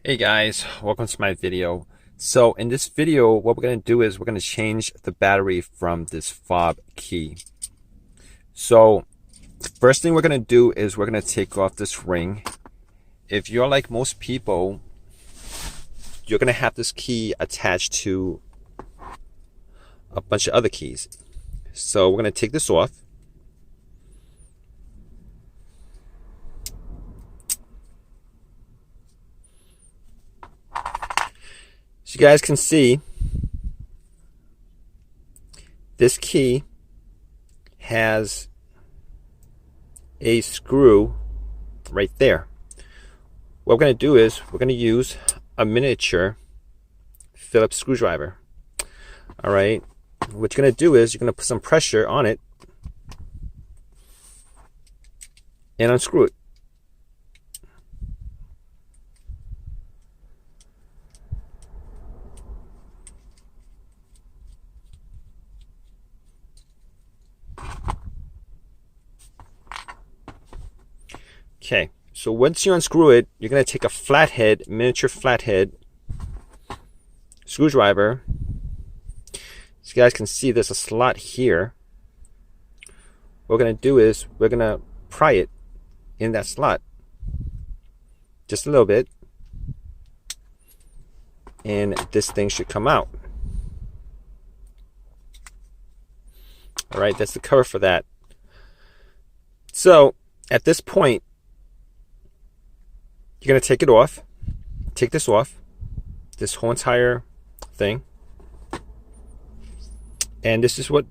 Hey guys, welcome to my video. So in this video, what we're going to do is we're going to change the battery from this fob key. So first thing we're going to do is we're going to take off this ring. If you're like most people, you're going to have this key attached to a bunch of other keys. So we're going to take this off. So you guys can see this key has a screw right there. What we're going to do is we're going to use a miniature Phillips screwdriver. All right. What you're going to do is you're going to put some pressure on it and unscrew it. Okay, so once you unscrew it, you're going to take a flathead, miniature flathead screwdriver. So you guys can see there's a slot here. What we're going to do is we're going to pry it in that slot just a little bit, and this thing should come out. All right, that's the cover for that. So at this point, you're going to take it off, take this off, this whole entire thing. And this is what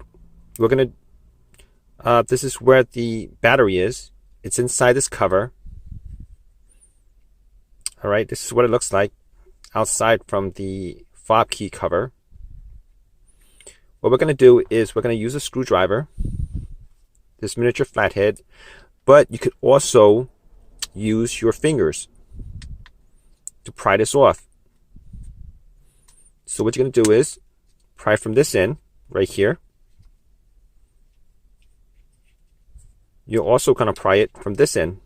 we're going to, this is where the battery is. It's inside this cover. All right, this is what it looks like outside from the fob key cover. What we're going to do is we're going to use a screwdriver, this miniature flathead, but you could also use your fingers to pry this off. So what you're going to do is pry from this end right here. You're also going to pry it from this end.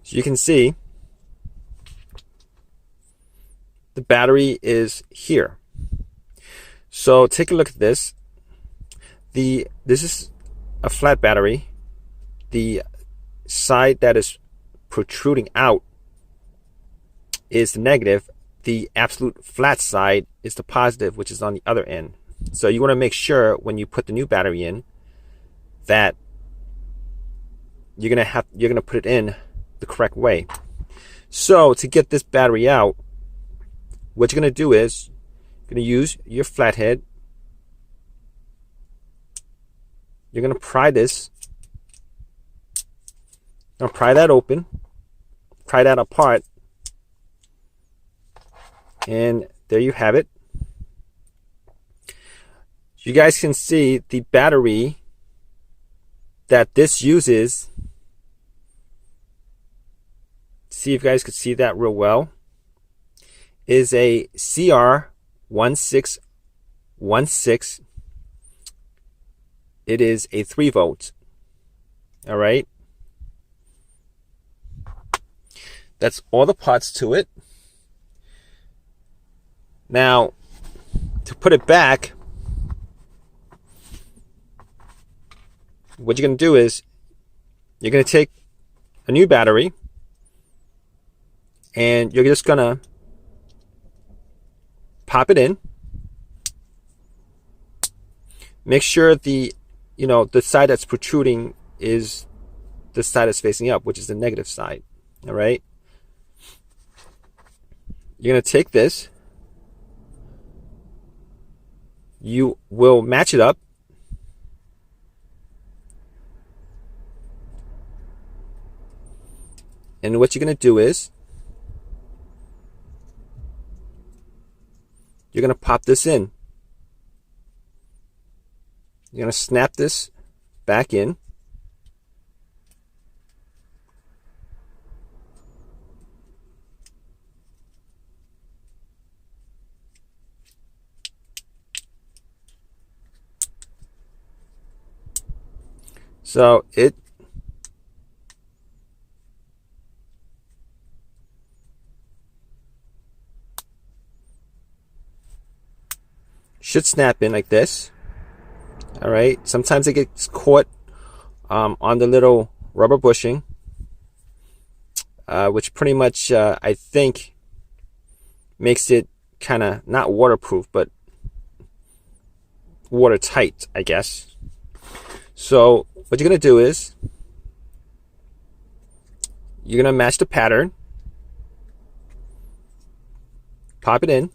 So you can see the battery is here. So take a look at this. This is a flat battery. The side that is protruding out is the negative. The absolute flat side is the positive, which is on the other end. So you want to make sure when you put the new battery in that you're gonna put it in the correct way. So to get this battery out, what you're gonna do is you're gonna use your flathead. You're gonna pry this. Now pry that open, pry that apart, and there you have it. You guys can see the battery that this uses. See if you guys could see that real well. Is a CR1616. It is a 3 volt. All right. That's all the parts to it. Now, to put it back, what you're going to do is you're going to take a new battery and you're just going to pop it in. Make sure the side that's protruding is the side that's facing up, which is the negative side. All right. You're going to take this. You will match it up. And what you're going to do is you're going to pop this in. You're going to snap this back in. So it should snap in like this. All right. Sometimes it gets caught on the little rubber bushing, which pretty much I think makes it kind of not waterproof, but watertight, I guess. So what you're gonna do is you're gonna match the pattern, pop it in,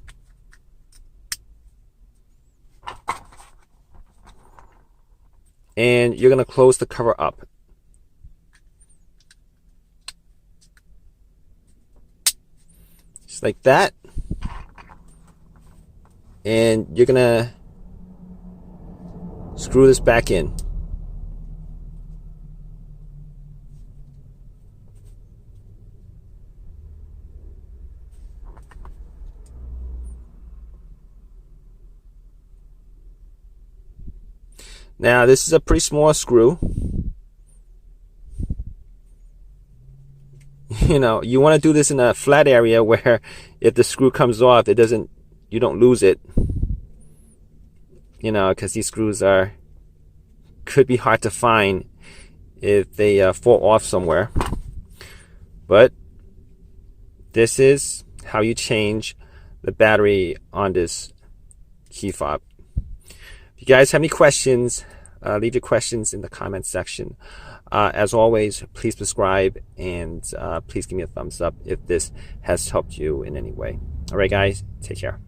and you're gonna close the cover up. Just like that. And you're gonna screw this back in. Now this is a pretty small screw. You know, you want to do this in a flat area where if the screw comes off, you don't lose it. You know, because these screws could be hard to find if they fall off somewhere. But this is how you change the battery on this key fob. If you guys have any questions, leave your questions in the comment section. As always, please subscribe and please give me a thumbs up if this has helped you in any way. All right, guys, take care.